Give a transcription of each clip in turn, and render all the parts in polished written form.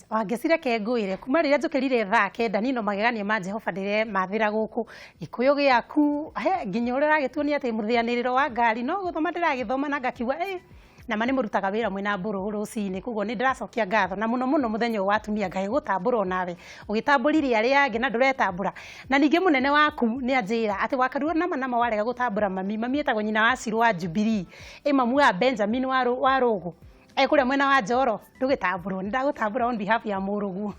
wangĩcireke ngũire kuma rĩrĩa njũkĩrire thaa kenda nino magegania ma Jehova ndĩre mathĩra gũkũ gĩkũyũ gĩaku nginya ũrĩa ũragĩtuonia atĩ mũthĩanĩrĩro wa ngari no gũthoma ndĩragĩthoma na ngakiuga na mani mũrutaga wĩra mwĩna mbũrũ rũcinĩ koguo nĩ ndĩracokia ngatho na mũno mũno mũthenya wa atumia Ngai gũtambũra nawe ũgĩtambũrire arĩa angĩ na ndũretambũra na ningĩ mũnene waku nĩ anjĩra atĩ wakarua nama warega gũtambũra mami etagwo nyina wa Ciro wa Jubilee mamu wa Benjamin wa Rũgũ kũrĩa mwena wa Njoro ndũgĩtambũrwo nĩ ndagũtambũra on behalf ya mũrũgu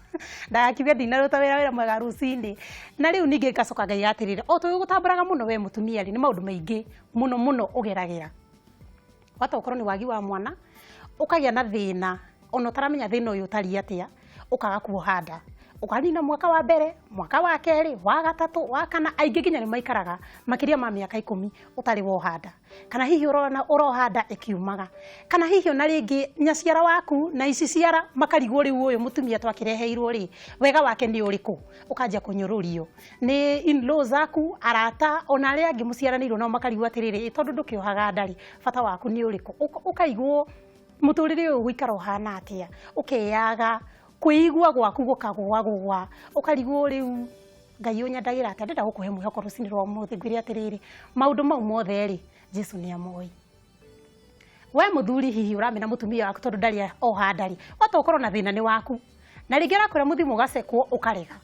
ndakiuga ndinaruta wĩra mwega rũcinĩ na rĩu ningĩ ngacoka Ngai atĩrĩre o tũĩ gũtambũraga mũno we mũtumia nĩ maũndũ maingĩ mũno ũgeragĩra wata ũkorwo nĩ wagi wa mwana ũkagĩa na thĩna ona ũtaramenya thĩna ũyũ ũtariĩ atĩa ũkaga kuoha nda ũkanina mwaka wa mbere mwaka wa kerĩ wa gatatũ wa kana aingĩ nginya nĩ maikaraga makĩria ma mĩaka 10 ũtarĩ woha nda kana hihi ũroha nda ĩkiumaga kana hihi ona rĩngĩ nyaciara waku na ici ciara makarigwo rĩu ũyũ mũtumia twakĩreheirwo rĩ wega wake nĩ ũrĩkũ ũkanjia kũnyũrũrio nĩ in-laws aku arata ona arĩa angĩ mũciaranĩirwo nao makarigwo atĩrĩrĩ tondũ ndũkĩohaga nda rĩ bata waku nĩ ũrĩkũ ũkaigwo mũtũrĩre ũyũ gũikara ũhana atĩa ũkeyaga kwĩigua gwaku gũkagũagũa ũkarigwo rĩu Ngai ũnyandagĩra atĩ ndenda gũkũhe mwĩhoko rũcinĩ rwa ũmũthĩ ngwĩre atĩrĩrĩ maũndũ mau mothe rĩ Jesu nĩ amoĩ we mũthuri hihi ũramena mũtumia waku tondũ ndarĩ oha ndarĩ wata ũkorwo na thĩna nĩ waku na rĩngĩ arakũra mũthimũ ũgacekwo ũkarega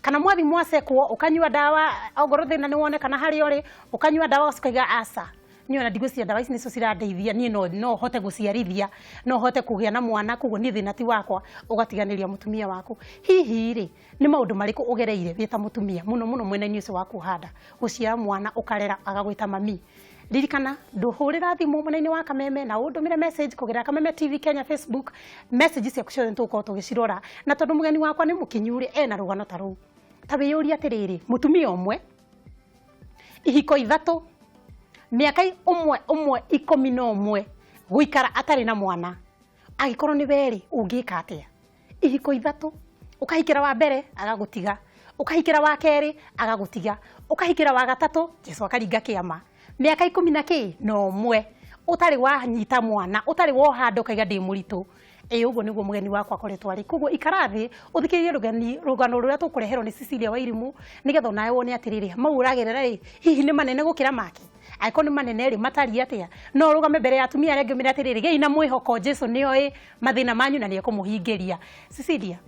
kana mwathimũ acekwo ũkanyua ndawa ongorwo thĩna nĩ wonekana harĩa ũrĩ ũkanyua ndawa ũgacukaiga aca niona ndigũcia ndawa ici nicio cirandeithia niĩ no hote gũciarithia no hote kũgĩa na mwana koguo niĩ thĩna ti wakwa ũgatiganĩria mũtumia waku hihi rĩ nĩ maũndũ marĩkũ ũgereire wĩ ta mũtumia mũno mwena-inĩ ũcio wa kuhanda gũciara mwana ũkarera agagwĩta mami ririkana ndũhũrĩra thimũ mwena-inĩ wa Kameme na ũndũmĩre message kũgerera Kameme TV Kenya Facebook message ciaku ciothe tũgũkorwo tũgĩcirora na tondũ mũgeni wakwa nĩ mũkinyure ena rũgano ta rũu ta wĩyũria atĩrĩrĩ mũtumia ũmwe ihiko ithatũ mĩaka ũmwe 11 gũikara atarĩ na mwana agĩkorwo nĩ werĩ ũngĩka atĩa ihiko ithatũ ũkahikĩra wa mbere agagũtiga ũkahikĩra wa kerĩ agagũtiga ũkahikĩra wa gatatũ Jesu akaringa kĩama mĩaka 11 ũtarĩ wanyita mwana ũtarĩ wohanda ũkaiga ndĩ mũritũ ũguo nĩguo mũgeni wakwa akoretwo arĩ koguo ikara thĩ ũthikĩrĩrie rũgano rũrĩa tũkũreherwo nĩ Cecilia Wairimũ nĩgetha onawe wone atĩrĩrĩ mau ũragerera rĩ hihi nĩ manene gũkĩra make angĩkorwo nĩ manene rĩ matariĩ atĩa no rũgame mbere ya atumia arĩa angĩ ũmere atĩrĩrĩ gei na mwĩhoko Jesu nĩoĩ mathĩna manyu na nĩekũmũhingĩria Cecilia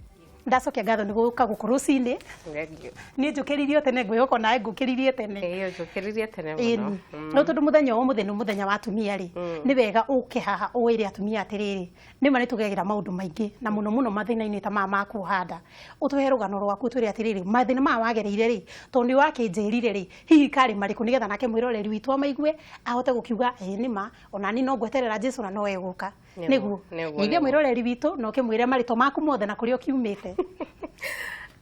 ndacokia ngatho nĩ gũka gũkũ rũcinĩ niĩ njũkĩririe tene ngwĩhoka nawe ngũkĩririe tene njũkĩririe tene mũno no tondũ mũthenya wa mũthenya mũthenya wa atumia rĩ nĩ wega ũke haha ũwĩre atumia atĩrĩrĩ nĩma nĩ tũgeragĩra maũndũ maingĩ na mũno mathĩna-inĩ ta maya ma kuhanda ũtũhe rũgano rwaku twĩre atĩrĩrĩ mathĩna maya wagereire rĩ tondũ nĩ wakĩnjĩrire rĩ hihi karĩ marĩkũ nĩgetha nake mwĩroreri witũ amaigue ahote gũkiuga nĩma onani no ngweterera Jesu na no egũka nĩguo nĩguo mwĩroreri witũ no kĩmwĩre marĩtwa maku mothe na kũrĩa ũkiumĩte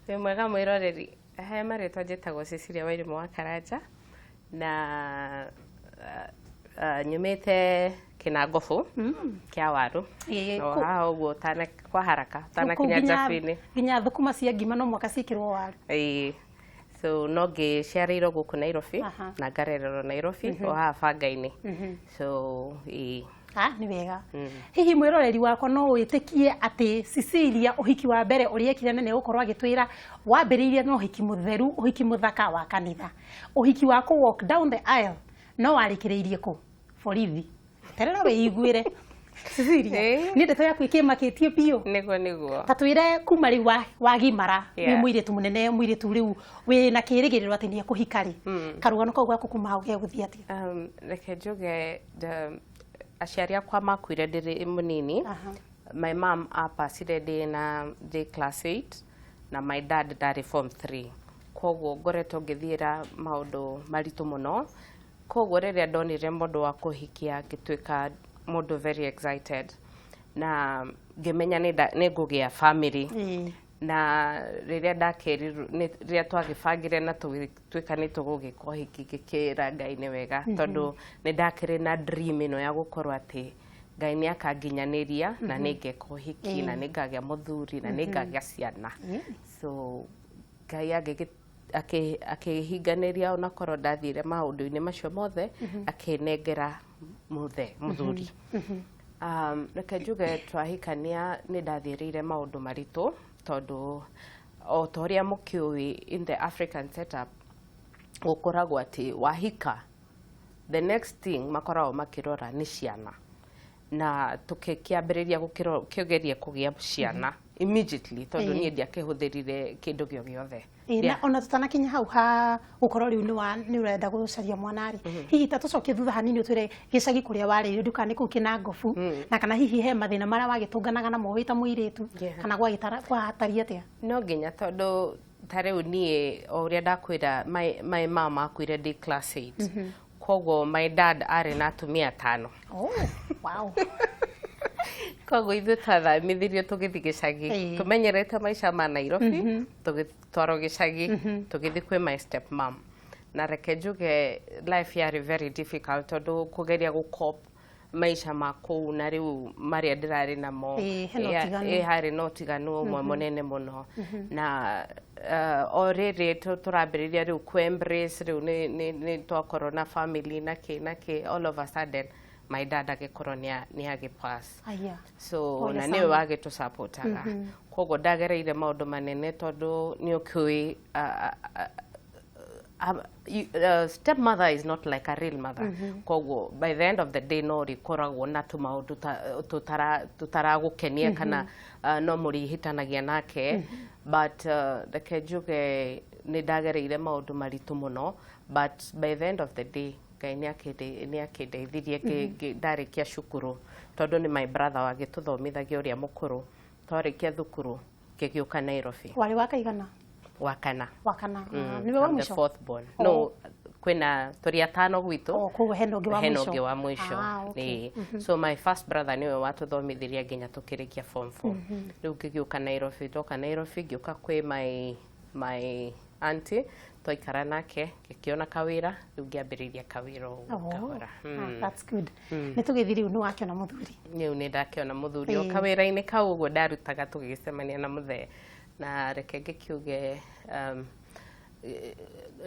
wĩ mwega mwĩroreri he marĩtwa njĩtagwo Cecilia Wairimũ wa Karanja na nyumĩte Kĩnangobu kĩa Waru no haha ũguo kwa haraka tanakinya Jabi-inĩ nginya thũkũma cia ngima no mwaka cikĩrwo Waru so no ngĩciarĩirwo gũkũ Nairobi na ngarererwo Nairobi o haha banga-inĩ so nĩ wega hihi mwĩroreri wakwa no wĩtĩkie atĩ Cecilia ũhiki wa mbere ũrĩa ekire nene gũkorwo agĩtwĩra wambĩrĩirie no ũhiki mũtheru ũhiki mũthaka wa kanitha ũhiki wa kũ walk down the aisle no warĩkĩrĩirie kũ borithi terera wĩiguĩre Cecilia nĩ ndeto yaku ĩkĩmakĩtie biũ nĩguo ta twĩre kuma rĩu wagimara wĩ mũirĩtu mũnene mũirĩtu rĩu wĩ na kĩrĩgĩrĩro atĩ nĩ ekũhika rĩ karũgano kau gaku kuma hau gegũthiĩ atĩa reke njuge aciari akwa makuire ndĩrĩ mũnini my mom apacire ndĩ class 8 na my dad ndarĩ form 3 koguo ngoretwo ngĩthiĩra maũndũ maritũ mũno koguo rĩrĩa ndonire mũndũ wa kũhikia ngĩtuĩka mũndũ very excited na ngĩmenya nĩ ngũgĩa family na rĩrĩa ndakerirwo rĩrĩa twagĩbangire na tũgĩtuĩka nĩ tũgũgĩka ũhiki ngĩkĩra Ngai nĩ wega tondũ nĩ ndakĩrĩ na dream ĩno ya gũkorwo atĩ Ngai nĩ akanginyanĩria na nĩ ngeka ũhiki na nĩ ngagĩa mũthuri na nĩ ngagĩa ciana so Ngai akĩhinganĩria onakorwo ndathire maũndũ-inĩ macio mothe akĩnengera mũthuri Reke njuge twahikania nĩ ndathĩrĩire maũndũ maritũ tondũ o ta ũrĩa mũkĩũĩ in the African setup gũkoragwo atĩ wahika the next thing makoragwo makĩrora nĩ ciana na tũkĩambĩrĩria kĩgeria kũgĩa ciana immediately tondũ niĩ ndiakĩhũthĩrire kĩndũ gĩothe. Ona tutanakinya hau ha gũkorwo rĩu nĩ ũrenda gũcaria mwana rĩ, hihi ta tũcokie thutha hanini ũtwĩre gĩcagi kũrĩa warĩire ndukane kũu kĩna ngobu na kana hihi he mathĩna marĩa wagĩtũnganaga namo wĩ ta mũirĩtu kana gwahataria atĩa? No nginya tondũ ta rĩu niĩ o ũrĩa ndakwĩra my mom akuire ndĩ class 8 koguo my dad arĩ na atumia 5. Oh, wow. Koguo ithuĩ twathamithirio tũgĩthiĩ gĩcagi tũmenyerete maica ma Nairobi tũgĩtwarwo gĩcagi tũgĩthiĩ kwĩ my step mom na reke njuge life yarĩ very difficult tondũ kũgeria gũcop maica ma kũu na rĩu marĩa ndĩrarĩ namo harĩ na ũtiganu ũmwe mũnene mũno na o rĩrĩ tũrambĩrĩria rĩu kwembrace rĩu nĩ twakorwo na family na kĩ all of a sudden my dad agĩkorwo nĩ agĩpass. So na nĩwe wagĩtũsupportaga koguo ndagereire maũndũ manene tondũ nĩ ũkĩũĩ stepmother is not like a real mother. Koguo by the end of the day no rĩkoragwo na tũmaũndũ tũtaragũkenia kana no mũrĩhĩtanagia nake but reke njuge nĩ ndagereire maũndũ maritũ mũno but by the end of the day Ngai nĩ akĩndeithirie ndarĩkia cukuru tondũ nĩ my brother wagĩtũthomithagia ũrĩa mũkũrũ twarĩkia thukuru ngĩgĩũka Nairobi. Warĩ wa kaigana? Wa kana. Nĩwe wa mũico? The fourth born. No, kwĩna tũrĩ atano gwitũ. Koguo hena ũngĩ wa mũico. So my first brother nĩwe watũthomithirie nginya tũkĩrĩkia form 4. Rĩu ngĩgĩũka Nairobi, ndoka Nairobi ngĩũka kwĩ my auntie twaikara nake ngĩkĩona kawĩra rĩu ngĩambĩrĩria kawĩra ũguo kahora. That's good. Nĩ tũgĩthiĩ rĩu nĩ wakĩona mũthuri? Rĩu nĩ ndakĩona mũthuri o kawĩra-inĩ kau ũguo ndarutaga tũgĩcemania na mũthee na reke ngĩkiuge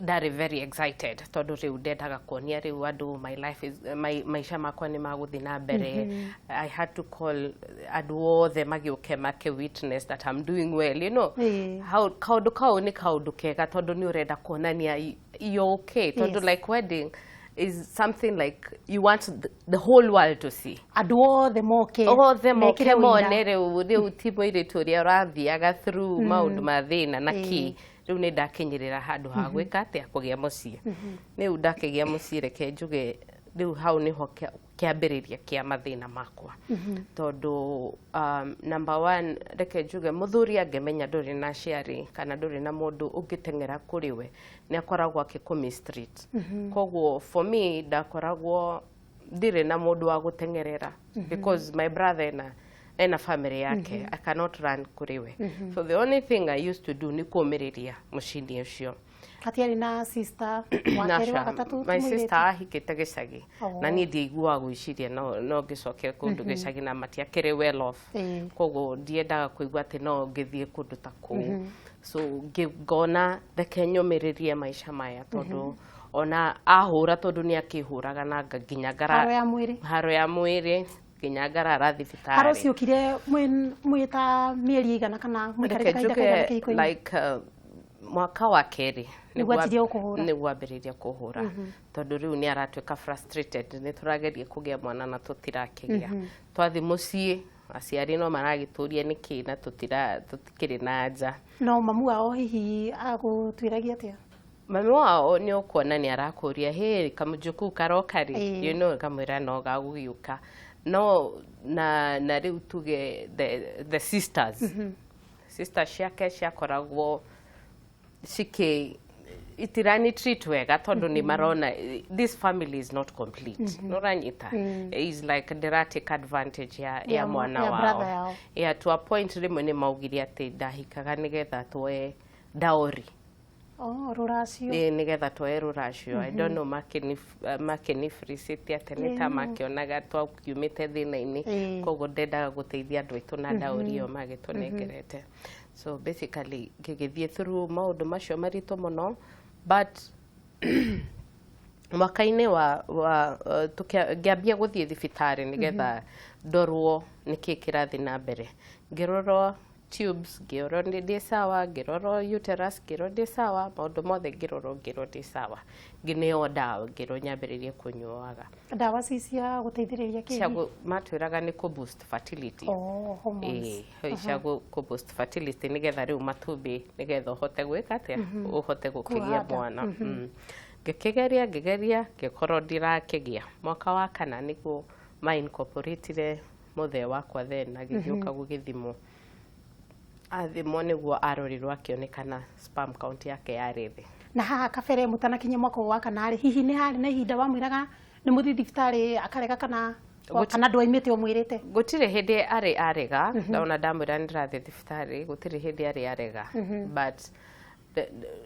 ndarĩ very excited tondũ rĩu ndendaga kuonia rĩu andũ my life is maica makwa nĩ magũthiĩ na mbere. I had to call andũ othe magĩũke make witness that I'm doing well, you know. Kaũndũ kau nĩ kaũndũ kega tondũ nĩ ũrenda kuonania you're okay tondũ like wedding is something like you want the whole world to see. Andũ othe moke mone rĩu ti mũirĩtu ũrĩa ũrathiaga through maũndũ ma thĩna na kĩ rĩu nĩ ndakinyĩrĩra handũ ha gwĩka atĩa kũgĩa mũciĩ. Rĩu ndakĩgĩa mũciĩ reke njuge rĩu hau nĩho kĩambĩrĩria kĩa mathĩna makwa tondũ number 1 reke njuge mũthuri angĩmenya ndũrĩ na aciari kana ndũrĩ na mũndũ ũngĩteng'era kũrĩ we nĩ akoragwo akĩkũmistreat. Koguo for me ndakoragwo ndirĩ na mũndũ wa gũteng'erera because my brother ena family yake I cannot run kũrĩ we. So the only thing I used to do nĩ kũmĩrĩria mũciĩ ũcio. Hatiarĩ na sister wa kerĩ wa gatatũ? My sister ahikĩte gĩcagi na niĩ ndiaiguaga gwĩciria no ngĩcokia kũndũ gĩcagi na matiakĩrĩ well off. Koguo ndiendaga kũigua atĩ no ngĩthiĩ kũndũ ta kũu. So ngona reke nyũmĩrĩrie maica maya tondũ ona ahũra tondũ nĩ akĩhũraga na nginya ngara haro ya mwĩrĩ nginya ngarara thibitarĩ. Haro ciokire mwĩ ta mĩeri igana kana mũikarĩte kahinda kaigana kĩhiko-inĩ? Like mwaka wa kerĩ nĩguo ambĩrĩria kũhũra tondũ rĩu nĩ aratuĩka frustrated nĩ tũrageria kũgĩa mwana na tũtirakĩgĩa. Twathi mũciĩ aciari no maragĩtũria nĩkĩ na tũtikĩrĩ na nja. No mamu wao hihi agũtuĩragia atĩa? Mami wao nĩ ũkuona nĩ arakũria hey kamũjukuu karoka rĩ you know kamwĩra no gagũgĩũka. No na rĩu tuge the sisters ciake ciakoragwo itirani treat wega tondũ nĩ marona this family is not complete. No ranyita is like they take advantage ya mwana wao. To a point rĩmwe nĩ maugire atĩ ndahikaga nĩgetha tuoe dowry. Rũracio. Nĩgetha tuoe rũracio. I don't know makenifricĩte atĩ nĩ ta makĩonaga twakiumĩte thĩna-inĩ koguo ndendaga gũteithia andũ aitũ na dowry ĩyo magĩtũnengerete. So basically ngĩgĩthiĩ through maũndũ macio maritũ mũno but mwaka-inĩ wa ngĩambia gũthiĩ thibitarĩ nĩgetha ndorwo nĩkĩ kĩrathiĩ na mbere, ngĩrorwo tubes, ngĩrorwo ndĩ sawa, ngĩrorwo uterus, ngĩrorwo ndĩ sawa, maũndũ mothe ngĩrorwo ndĩ sawa, ngĩneo ndawa, ngĩrwo nyambĩrĩrie kũnyuaga. Ndawa cia gũteithĩrĩria kĩni? Matwĩraga nĩ kũ boost fertility. Hormones. Cia kũ boost fertility nĩgetha rĩu matumbĩ nĩgetha ũhote gwĩka atĩa, ũhote gũkĩgĩa mwana. Ngĩkĩgeria ngĩkorwo ndirakĩgĩa. Mwaka wa kana nĩguo ma incorporatire mũthee wakwa then agĩthiũka gũgĩthimwo. Athimwo nĩguo arorirwo akĩonekana sperm count yake yarĩ thĩ. Na haha kabere mũtanakinya mwaka wa kana rĩ, hihi nĩ harĩ na ihinda wamwĩraga nĩ mũthiĩ thibitarĩ akarega kana ndwaimĩte ũmwĩrĩte? Gũtirĩ hĩndĩ arega, ona ndamwĩra nĩ ndĩrathiĩ thibitarĩ, gũtirĩ hĩndĩ arega, but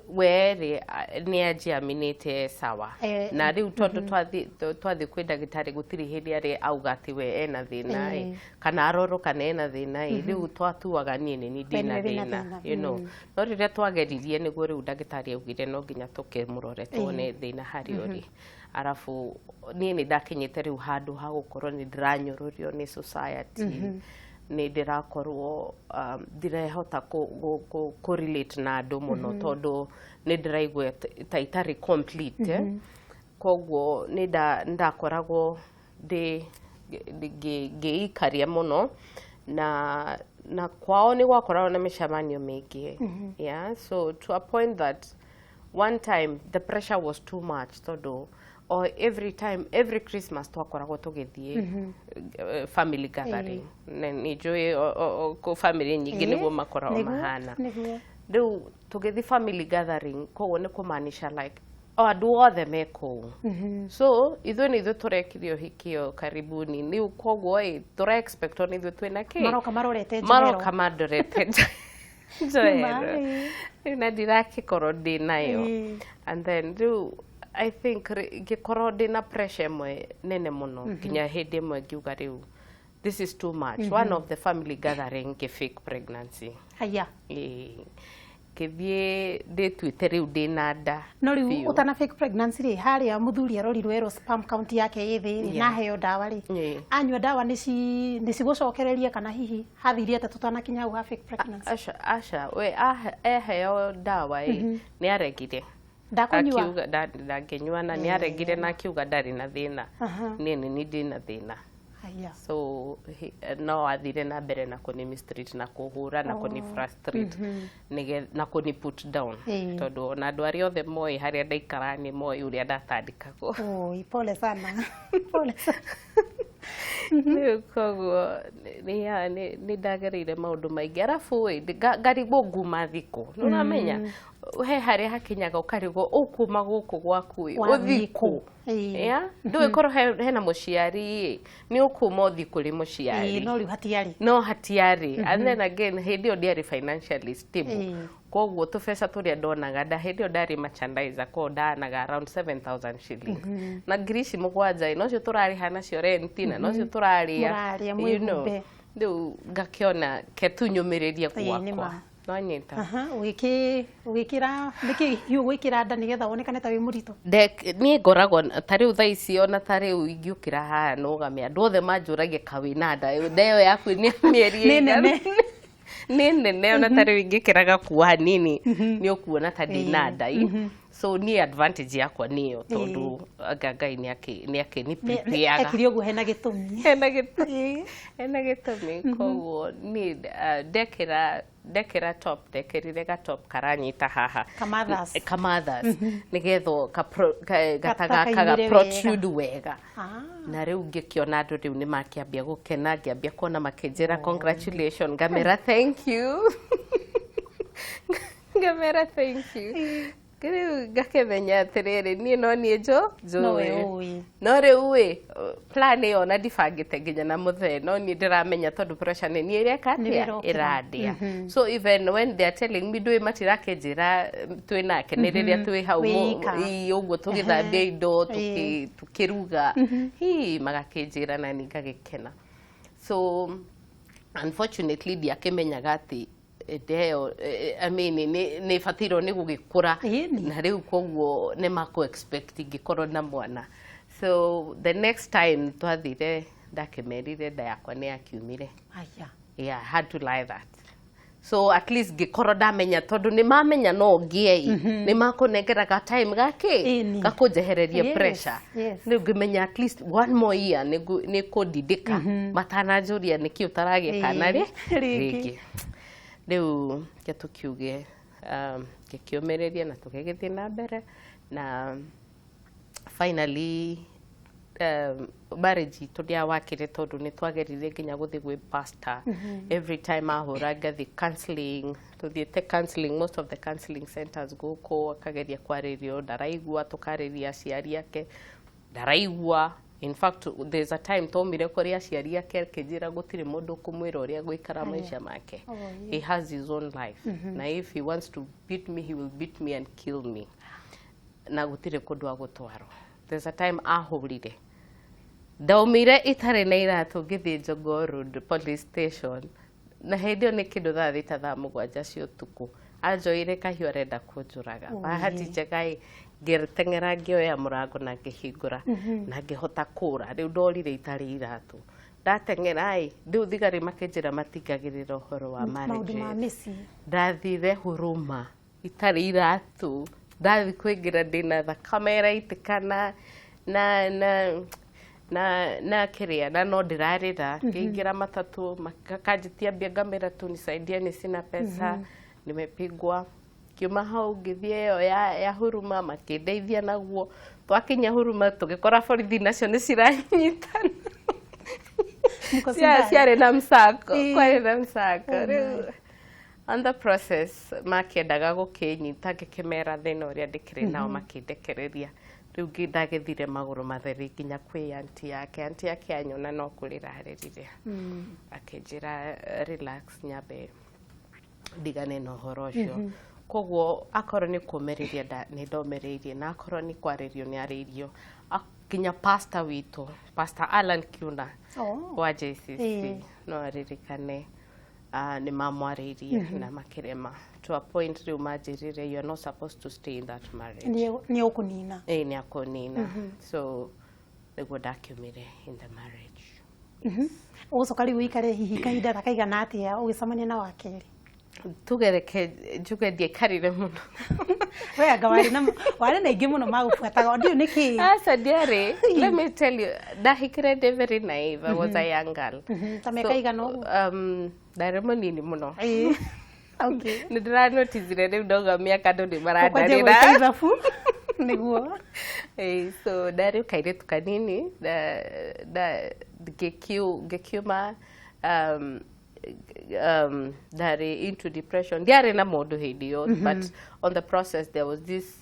we nĩ anjiaminĩte sawa. Na rĩu tondũ twathiĩ kwĩ ndagĩtarĩ gũtirĩ hĩndĩ auga atĩ we ena thĩna kana arorwo kana ena thĩna, rĩu twatuaga niĩ nĩ ndĩna thĩna, you know. No rĩrĩa twageririe nĩguo rĩu ndagĩtarĩ augire no nginya tũkĩmũrore tuone thĩna harĩa ũrĩ. Arabu niĩ nĩ ndakinyĩte rĩu handũ ha gũkorwo nĩ ndĩranyũrũrio nĩ society, nĩ ndĩrakorwo ndirahota kũ-relate na andũ mũno tondũ nĩ ndĩraigua ta itarĩ complete. Koguo nĩ ndakoragwo ngĩikaria mũno na kwao nĩ gwakoragwo na mĩcemanio mĩingĩ. Yeah, so to a point that one time the pressure was too much tondũ every Christmas twakoragwo tũgĩthiĩ family gathering. Nĩ njũĩ kũ family nyingĩ nĩguo makoragwo mahana. Rĩu tũgĩthiĩ family gathering, koguo nĩ kũmaanisha like andũ othe me kũu. So ithuĩ nĩ ithuĩ tũrekire ũhiki ũyũ karibuni, rĩu koguo tũra expect nĩ ithuĩ twĩna kĩ? Maroka mandorete njohero. Rĩu na ndirakĩkorwo ndĩ nayo. And then rĩu I think ngĩkorwo ndĩna pressure ĩmwe nene mũno nginya hĩndĩ ĩmwe ngiuga rĩu this is too much. One of the family gathering fake pregnancy. Haya. Ngĩthiĩ ndĩtuĩte rĩu ndĩna nda. No rĩu ũtana fake pregnancy rĩ, harĩa mũthuri arorirwo sperm count yake ĩ thĩ na heo ndawa rĩ, anyua ndawa nĩ cigũcokereria kana hihi hathirie ta tũtanakinya hau ha fake pregnancy? Aca we eheo ndawa nĩ aregire. Ndakunyua? Ndangĩnyua na nĩ aregire na akiuga ndarĩ na thĩna. Nĩ ndĩna thĩna. So no athire na mbere na kũni mistreat na kũhũra na kũni frustrate na kũni put down tondũ na andũ arĩa othe moĩ harĩa ndaikara nĩ moĩ ũrĩa ndatandĩkagwo. Pole sana. Pole sana. Koguo nĩ ndagereire maũndũ maingĩ, arabu ngarigwo nguma thikũ, nĩ ũramenya he harĩa hakinyaga ũkarigwo ũkuma gũkũ gwaku ũthiĩ kũ? Ndũĩ korwo hena mũciari nĩ ũkuma ũthiĩ kũrĩ mũciari. No rĩu hatiarĩ. No hatiarĩ. And then again hĩndĩ ĩyo ndiarĩ financially stable. Koguo tũbeca tũrĩa ndonaga hĩndĩ ĩyo ndarĩ merchandiser, koguo ndanaga around 7,000 shillings. Na ngiri ici mũgwanja nocio tũrarĩha nacio rent na nocio tũrarĩa, you know. Rĩu ngakĩona ketunyũmĩrĩria gwakwa. Nonyita. Ũgĩkĩra nĩkĩ hiũ gwĩkĩra nda nĩgetha wonekane ta wĩ mũritũ? Niĩ ngoragwo ta rĩu thaa ici ona ta rĩu ingĩũkĩra haha nũgame andũ othe manjũragia ka wĩna nda, nda ĩyo yaku nĩ mĩeri ĩigana? Nĩ nene ona ta rĩu ingĩkĩra gakuo hanini nĩ ũkuona ta ndĩna nda. So ni advantage yakwa niyo tondu Ngai nĩ akĩnipipiaga. Ekire ũguo hena gĩtũmi. Hena gĩtũmi. Koguo ni ndekĩra top, ndekĩrire ga top karanyita haha. Kamathas. Nĩgetha gatagakaga protrude wega. Na rĩu ngĩkĩona andũ rĩu nĩ makĩambia gũkena, ngĩambia kuona makĩnjĩra congratulations, ngamera thank you. Ngamera thank you. Rĩu ngakĩmenya atĩrĩrĩ niĩ no niĩ njũĩ. No rĩu plan ĩyo na ndibangĩte nginya na mũthee, no niĩ ndĩramenya tondũ pressure nĩ niĩ ĩreka atĩa ĩrandĩa. So even when they are telling me ndũĩ matirakĩnjĩra twĩnake nĩ rĩrĩa twĩ hau ũguo tũgĩthambia indo tũkĩruga, magakĩnjĩra na niĩ ngagĩkena. So unfortunately ndiakĩmenyaga atĩ ndeo I mean nĩ batirwo nĩ gũgĩkũra na rĩu koguo nĩ makũ expect ingĩkorwo na mwana. So the next time twathire ndakemerire nda yakwa nĩ yakiumire. Yeah, I had to lie that. So at least ngĩkorwo ndamenya tondũ nĩ mamenya no ngĩei nĩ makũnengeraga time gakĩ gakũnjehereria pressure. Rĩu ngĩmenya at least one more year nĩ kũndindĩka matananjũria nĩkĩ ũtaragĩa kana rĩngĩ. Rĩu tũkiuge ngĩkĩũmĩrĩria na tũgĩgĩthiĩ na mbere na finally marriage itũ ndiawakire tondũ nĩ twagerire nginya gũthiĩ gwĩ pastor every time ahũra ngathi counselling tuthiĩte counselling most of the counselling centers gũkũ akageria kwarĩrio ndaraigua tũkarĩria aciari ake ndaraigua. In fact there's a time tomire kũrĩ aciari ake akĩnjĩra gũtirĩ mũndũ kũmwĩra ũrĩa gũikara maica make. He has his own life na if he wants to beat me he will beat me and kill me na gũtirĩ kũndũ agũtwarwo. There's a time ahũrire ndaumire itarĩ na iratũ ngĩthiĩ Jogoo Road police station na hĩndĩ ĩyo nĩ kĩndũ thaa thita thaa mũgwanja cia ũtukũ anjoire kahiũ arenda kũnjũraga. Bahati njega ngĩteng'era ngĩoya mũrango na ngĩhingũra na ngĩhota kũra. Rĩu ndorire itarĩ iratũ ndateng'era rĩu thigari makĩnjĩra matingagĩrĩra ũhoro wa marriage. Ndathire Huruma itarĩ iratũ ndathi kwĩngĩra ndĩna thakame ĩraitĩkana na kĩrĩa na no ndĩrarĩra ngĩingĩra matatũ makanjĩtia mbia ngamĩra tu nisaidieni sina pesa nimepigwa. Kiuma hau ngĩthiĩ ĩyo ya Huruma makĩndeithia naguo. Twakinya Huruma tũgĩkora borithi nacio nĩ ciranyitana ciarĩ na msako kwarĩ na msako. Rĩu on the process makĩendaga gũkĩnyita ngĩkĩmera thĩna ũrĩa ndĩkĩrĩ nao makĩndekereria. Rĩu ndagĩthire magũrũ matheri nginya kwĩ anti yake anyona no kũrĩra arĩrire akĩnjĩra relax nyambe ndigane na ũhoro ũcio. Koguo akorwo nĩ kũũmĩrĩria nĩ ndomĩrĩirie na akorwo nĩ kwarĩrio nĩ arĩirio. Nginya pastor witũ Pastor Alan Kiuna wa JCC no aririkane nĩ mamwarĩirie na makĩrema to a point rĩu manjĩrire you are not supposed to stay in that marriage. Nĩ ũkũnina. Nĩ akũnina. So nĩguo ndakiumire in the marriage. Ũgũcoka rĩu ũikare hihi kahinda ta kaigana atĩa ũgĩcemania na wa kerĩ? Tugereke njuge ndiĩkarire mũno. We anga warĩ na ingĩ mũno magũbuataga ndiũ nĩkĩ? Aca ndiarĩ. Let me tell you ndahikire ndĩ very naive. I was a young girl. Ta mĩaka igana ũguo? Ndarĩ mũnini mũno. Okay. Nĩ ndĩranotithire rĩu ndauga mĩaka andũ nĩ marandarĩra nĩguo. So ndarĩ kairĩtu kanini ngĩkiuma ndarĩ into depression. Ndiarĩ na mũndũ hĩndĩ ĩyo but on the process there was this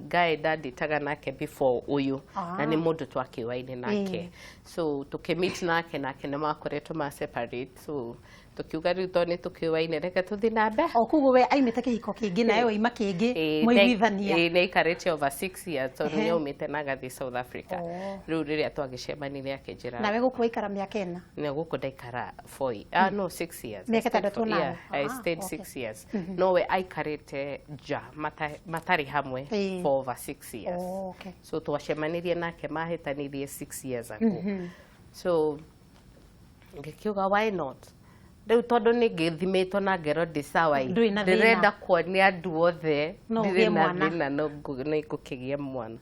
guy ndandĩtaga nake before ũyũ na nĩ mũndũ twakĩũaine nake. So tũkĩmeet nake nĩ makoretwo ma separate. So tukiuga rĩu to nĩ tũkĩũaine reke tũthiĩ na mbere. Koguo we aimĩte kĩhiko kĩngĩ nawe waima kĩngĩ mũiguithania? Nĩ aikarĩte over 6 years tondũ nĩ aumĩte na agathiĩ South Africa. Rĩu rĩrĩa twagĩcemanire akĩnjĩra nawe gũkũ waikara mĩaka ĩna? Nĩ gũkũ ndaikara 6 years. Mĩaka ĩtandatũ nayo? I stayed 6 years. No we aikarĩte nja matarĩ hamwe for over 6 years. So twacemanirie nake mahĩtanirie 6 years ago. So ngĩkiuga why not? Rĩu tondũ nĩ ngĩthimĩtwo na ngero ndĩ sawa ndĩrenda kuonia andũ othe ndirĩ na thĩna no ngũkĩgĩa mwana.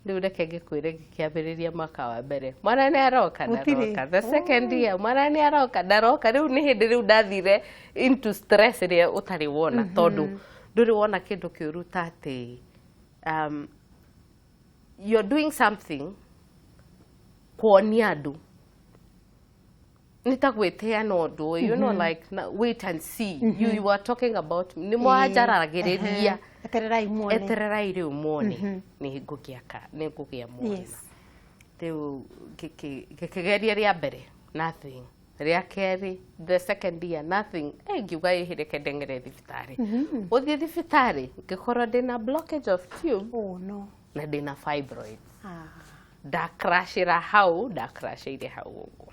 Rĩu reke ngĩkwĩre gĩkĩambĩrĩria mwaka wa mbere mwana nĩ aroka ndaroka. The second year mwana nĩ aroka ndaroka. Rĩu nĩ hĩndĩ rĩu ndathire into stress ĩrĩa ũtarĩ wona tondũ ndũrĩ wona kĩndũ kĩũru ta atĩ you're doing something kuonia andũ nitagwĩteana ũndũ ũyũ, you know, like wait and see. You were talking about nĩ mwajaragĩrĩria etererai rĩu muone nĩ ngũgĩa mwana. Rĩu ngĩkĩgeria rĩa mbere nothing, rĩa kerĩ the second year nothing. Ngiuga reke ndeng'ere thibitarĩ. Gũthiĩ thibitarĩ ngĩkorwo ndĩna blockage of tube na ndĩna fibroids. Ndakrashĩra hau, ndakrashĩire hau ũguo.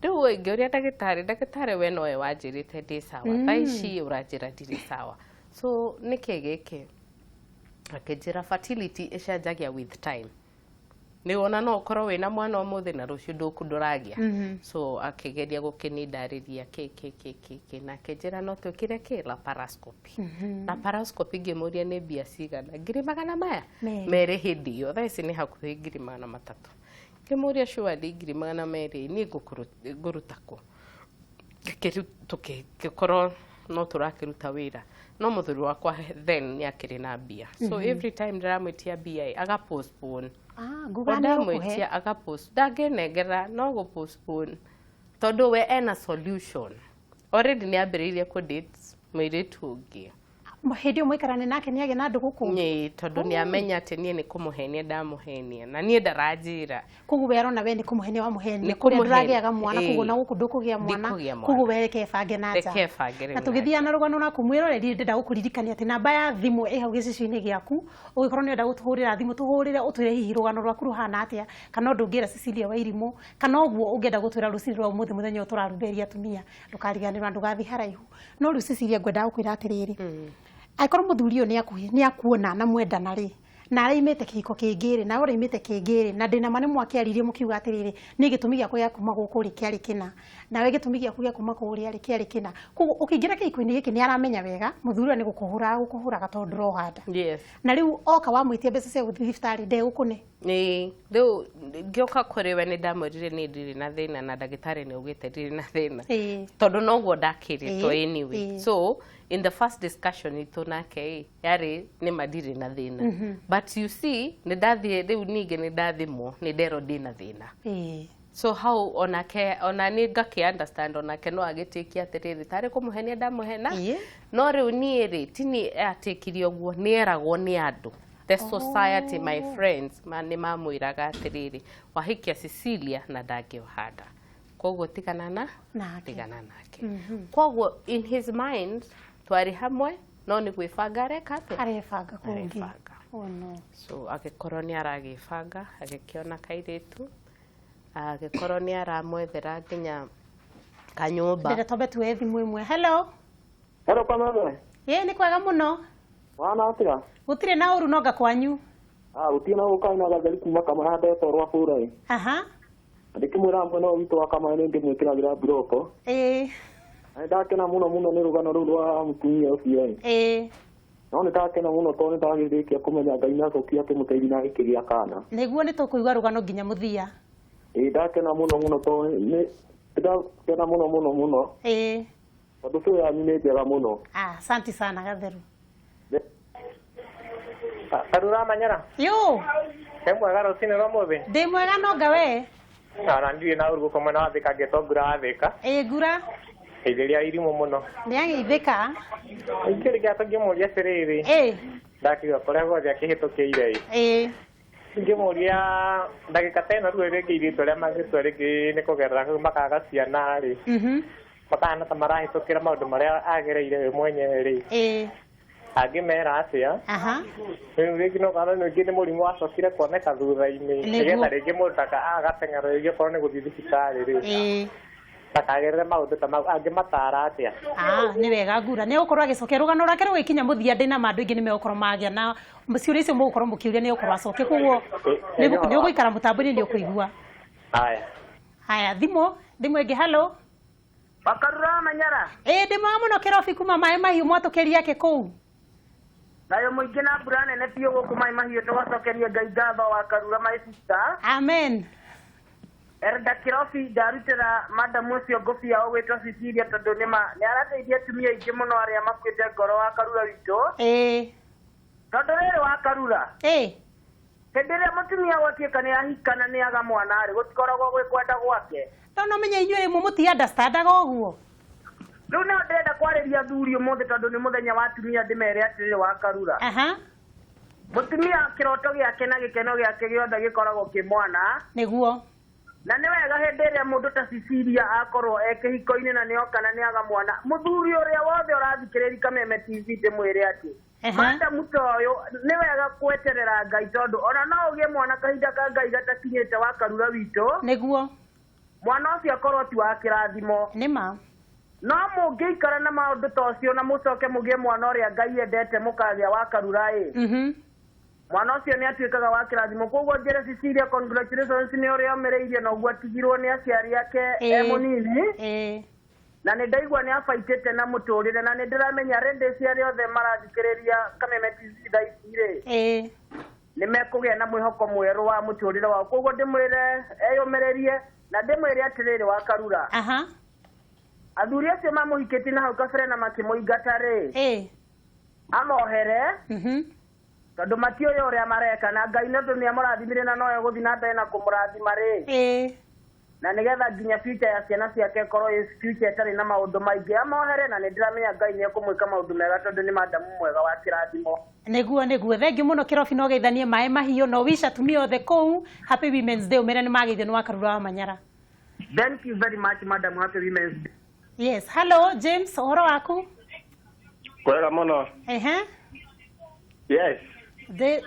Rĩu ingĩũria ndagĩtarĩ we nowe wanjĩrĩte ndĩ sawa thaa ici ũranjĩra ndirĩ sawa. So nĩkĩ gĩkĩ akĩnjĩra fertility ĩcenjagia with time. Nĩ wona no ũkorwo wĩna mwana ũmũthĩ na rũciũ ndũragĩa. So akĩgeria gũkĩndarĩria kĩ na akĩnjĩra no twĩkĩre kĩ laparoscopy. Laparoscopy ngĩmũria nĩ mbia cigana, 200 maya merĩ hĩndĩ ĩyo thaa ici nĩ hakuhĩ 300. Ngĩmũria surely 200 niĩ ngũruta kũ? Tũgĩkorwo no tũrakĩruta wĩra. No mũthuri wakwa then nĩ akĩrĩ na mbia. So every time ndĩramwĩtia mbia agapostpone. Ndamwĩtia agapostpone. Ndangĩnengera no gũpostpone. Tondũ we ena solution. Already nĩ ambĩrĩirie kũ-date mũirĩtu ũngĩ. Hĩndĩ ĩyo mũikarane nake nĩ agĩa na andũ gũkũ? Nĩ tondũ nĩ amenya atĩ niĩ nĩ kũmũhenia ndamũhenia na niĩ ndaranjĩra. Koguo we arona we nĩ kũmũhenia wamũhenia kũrĩa ndũragĩaga mwana koguo na gũkũ ndũkũgĩa mwana koguo we reke bange na nja. Na tũgĩthiaga na rũgano naku mwĩroreri ndĩrenda gũkũririkania atĩ namba ya thimũ ĩ hau gĩcicio-inĩ gĩaku ũgĩkorwo nĩ ũrenda gũtũhũrĩra thimũ tũhũrĩre ũtwĩre hihi rũgano rwaku rũhana atĩa kana ũndũ ũngĩra Cecilia Wairimũ kana ũguo ũngĩenda gũtwĩra rũcinĩ rwa ũmũthĩ mũthenya ũyũ tũrarumberia atumia ndũkariganĩrwo ndũgathiĩ haraihu. No rĩu Cecilia ngwenda gũkwĩra atĩrĩrĩ angĩkorwo mũthuri ũyũ nĩ akuona na mwendana rĩ na araimĩte kĩhiko kĩngĩ rĩ na ũraimĩte kĩngĩ rĩ na ndĩna mane mwakĩaririe mũkiuga atĩrĩrĩ nĩ gĩtũmi gĩakwa gĩa kuma gũkũ rĩ kĩarĩ kĩna nawe gĩtũmi gĩaku gĩa kuma kũrĩa rĩ kĩarĩ kĩna. Koguo ũkĩingĩra kĩhiko-inĩ gĩkĩ nĩ aramenya wega mũthuri ũyũ nĩ gũkũhũraga tondũ ndũrohanda. Na rĩu oka wamwĩtia mbeca cia gũthiĩ thibitarĩ ndegũkũne. Rĩu ngĩoka kũrĩ we nĩ ndamwĩrire niĩ ndirĩ na thĩna na ndagĩtarĩ nĩ augĩte ndirĩ na thĩna tondũ noguo ndakĩrĩtwo anyway. So in the first discussion itũ nake yarĩ nĩ madirĩ na thĩna. But you see nĩ ndathiĩ rĩu ningĩ nĩ ndathimwo nĩ nderwo ndĩna thĩna. So how ona nĩ ngakĩ understand onake no agĩtĩkia atĩrĩrĩ tarĩ kũmũhenia ndamũhena no rĩu niĩ rĩ ti niĩ atĩkirie ũguo nĩ eragwo nĩ andũ. The society, my friends, nĩ mamwĩraga atĩrĩrĩ wahikia Cecilia na ndangĩhanda koguo tigana nake. Koguo in his mind twarĩ hamwe no nĩ gwĩbanga arebanga kũngĩ. So agĩkorwo nĩ aragĩbanga agĩkĩona kairĩtu agĩkorwo nĩ aramwethera nginya kanyũmba. Ndĩrenda twambe tuoye thimũ ĩmwe. Hello Kameme. Nĩ kwega mũno. Wana atĩa? Gũtirĩ na ũru nonga kwanyu. Gũtirĩ na ũkaina gatheri kuma Kameme ndetwo rwa bũra. Ndĩkĩmwĩra mwena witũ wa Kameme ndĩmwĩkĩragĩra mburoko. Ndakena mũno nĩ rũgano rũu rwa mũtumia ũcio. No nĩ ndakena mũno tondũ nĩ ndagĩrĩkia kũmenya Ngai nĩ acokia akĩmũteithia na agĩkĩgĩa kana. Nĩguo nĩ tũkũigua rũgano nginya mũthia. Ndakena mũno tondũ nĩ ndakena mũno. Tondũ ũcio yanyu nĩ njega mũno. Asante sana gatheru. Karura manyara. Yo. Mwega rũcinĩ rwa mũthĩ. Ndĩ mwega nonga we. Na ndirĩ na ũrugo kũmwe na wathĩka ngĩtongura wathĩka. Ngura. Cecilia Wairimũ mũno. Nĩ agĩithĩka. Ingĩrĩ gĩato ngĩmũria atĩrĩrĩ. Ndakiuga kũrĩa guothe akĩhĩtũkĩire. Ngĩmũria ndagĩka ta ĩno rĩu rĩngĩ irĩtũ arĩa mangĩtua rĩngĩ nĩ kũgerera makaga ciana rĩ. Makahana ta marahĩtũkĩra maũndũ marĩa agereire we mwenyewe rĩ. Angĩmera atĩa. Rĩu rĩngĩ no kana ningĩ nĩ mũrimũ wacokire kuoneka thutha-inĩ. Nĩgetha rĩngĩ mũndũ agateng'erera okorwo nĩ gũthiĩ thibitarĩ rĩ. Takagerere maũndũ ta mau angĩmatara atĩa. Nĩ wega Ngura nĩ gũkorwo agĩcokia rũgano rwake rũgĩkinya mũthia ndĩna andũ aingĩ nĩ megũkorwo magĩa na ciũria icio mũgũkorwo mũkĩũria nĩ gũkorwo acokia koguo nĩ ũgũikara mũtambo-inĩ nĩ ũkũigua. Haya thimũ ĩngĩ. Hello Makarura manyara. Ndĩ mwega mũno kĩrobi kuma maĩ mahiũ mwatũkĩria kĩ kũu. Nayo mũingĩ na mbura nene biũ gũkũ maĩ mahiũ tũgacokeria Ngai ngatho wa Karura my sister. Amen. Erda kirofi ndarutĩra madam ũcio ngũbia ũgwĩtwo Cecilia tondũ nĩ arateithia atumia aingĩ mũno arĩa makuĩte ngoro wa Karura witũ. Tondũ rĩrĩ wa Karura. Hĩndĩ ĩrĩa mũtumia gwatuĩka nĩ ahikana nĩ aga mwana rĩ gũtikoragwo gwĩ kwenda gwake. No menya inyuĩ rĩmwe mũti understandaga ũguo. Rĩu no ndĩrenda kwarĩria athuri ũmũthĩ tondũ nĩ mũthenya wa atumia ndĩmere atĩrĩrĩ wa Karura. Mũtumia kĩroto gĩake na gĩkeno gĩake gĩothe gĩkoragwo kĩ mwana. Nĩguo. Na nĩ wega hĩndĩ ĩrĩa mũndũ ta Cecilia akorwo kĩhiko-inĩ na nĩoka na nĩaga mwana mũthuri ũrĩa wothe ũrathikĩrĩria Kameme TV ndĩmwĩre atĩ madamu ta ũyũ nĩ wega kweterera Ngai tondũ ona no ũgĩe mwana kahinda ka Ngai gatakinyĩte wa Karura witũ. Nĩguo. mwana ũcio akorwo ti wa kĩrathimo nĩma no mũngĩikara na maũndũ ta ũcio na mũcoke mũgĩe mwana ũrĩa Ngai endete mũkagĩa wa karura mwana ũcio nĩ atuĩkaga wa kĩrathimo koguo njĩre Cecilia congratulations nĩ ũrĩa ũmĩrĩirie na ũguo atigirwo nĩ aciari ake mũnini na nĩ ndaigua nĩ abaitĩte na mũtũrĩre na nĩ ndĩramenya rĩndĩ ciarĩ othe marathikĩrĩria Kameme TV thaa ici nĩ mekũgĩa na mwĩhoko mwerũ wa mũtũrĩre wao koguo ndĩmwĩre eyũmĩrĩrie na ndĩmwĩre atĩrĩrĩ wa karura athuri acio mamũhikĩtie na hau kabere na makĩmũingata amohere tondũ matiũĩ ũrĩa mareka na Ngai nĩ amũrathimire na nowe gũthiĩ na mbere na kũmũrathima na nĩgetha nginya future ya ciana ciake korwo future ĩtarĩ na maũndũ maingĩ amohere na nĩ ndĩramenya Ngai nĩ ekũmwĩka maũndũ mega tondũ nĩ madamu mwega wa kĩrathimo nĩguo thengiũ mũno kĩrobi no geithanie maĩ mahiũ no wish atumia othe kũu happy women's day ũmere nĩ mageithio nĩ wa Karura wa Manyara. Thank you very much madam, happy women's day. Yes, hello James, ũhoro waku? Kwega mũno. Yes.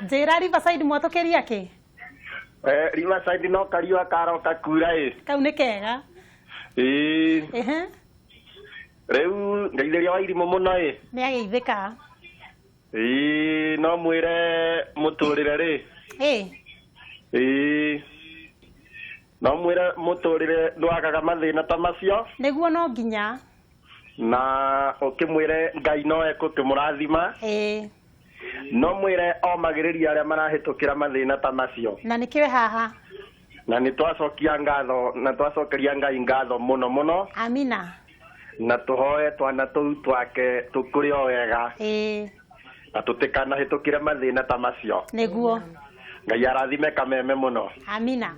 Njĩra Riverside mwatũkĩria kĩ? Riverside no kariũa karoka kura Kau nĩ kega. Rĩu ngeithĩria Wairimu mũno Nĩ ageithĩka. No mwĩre mũtũrĩre no mwĩre mũtũrĩre ndwagaga mathĩna ta macio nĩguo no nginya na ũkĩmwĩre Ngai no ekũmũrathima no mwĩre omagĩrĩria arĩa marahĩtũkĩra mathĩna ta macio na nĩkĩwe haha na nĩ twacokia ngatho na twacokeria Ngai ngatho mũno amina na tũhoe twana tũu twake tũkũrĩ o wega na tũtikanahĩtũkĩre mathĩna ta macio nĩguo Ngai arathime Kameme mũno amina.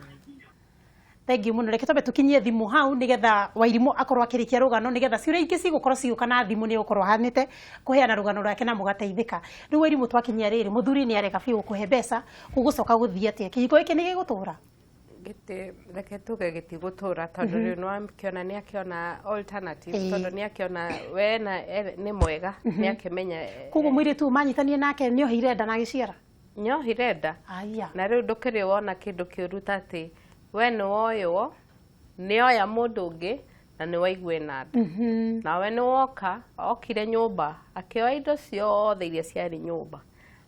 Thank you mũno reke tũbe tũkinyie thimũ hau nĩgetha Wairimu akorwo akĩrĩkia rũgano nĩgetha ciũria ingĩ cigũkorwo ciũka na thimũ nĩ ũkorwo hanĩte kũheana rũgano rwake na mũgateithĩka. Rĩu Wairimu twakinyia rĩrĩ mũthuri nĩ areka biũ kũhe mbeca gũgũcoka gũthiĩ atĩa kĩhiko gĩkĩ nĩ gĩgũtũra reke tuge gĩtigũtũra tondũ rĩu nĩ akĩona alternative tondũ nĩ akĩona we nĩ mwega nĩ akĩmenya koguo mũirĩtu manyitanie nake nĩ ohire nda na gĩciara nyohire nda na rĩu ndũkĩrĩ wona kĩndũ kĩũru tatĩ we nĩ woywo nĩ oya mũndũ ũngĩ na nĩ waigua na nda na we nĩ woka okire nyũmba akĩoya indo ciothe iria ciarĩ nyũmba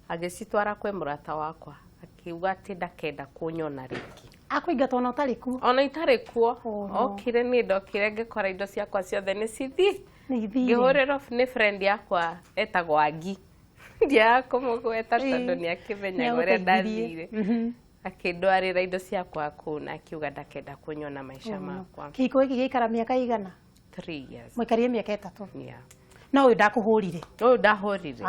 agĩcitwara kwĩ mũrata wakwa akiuga atĩ ndakenda kũnyona rĩngĩ akũingatwo na ũtarĩ kuo ona itarĩ kuo okire nĩ ndokire ngĩkora indo ciakwa ciothe nĩ cithi ngĩhũrĩrwo nĩ friend yakwa etagwo Agi ndiakũmũgweta tondũ nĩ akĩmenyaga ũrĩa ndathire akĩndwarĩra indo ciakwa kũu na akiuga ndakenda kũnyona maica makwa. Kĩhiko gĩkĩ gĩikara mĩaka igana? 3 years. Mũikarire mĩaka 3? No ũyũ ndakũhũrire? Ũyũ ndahũrire.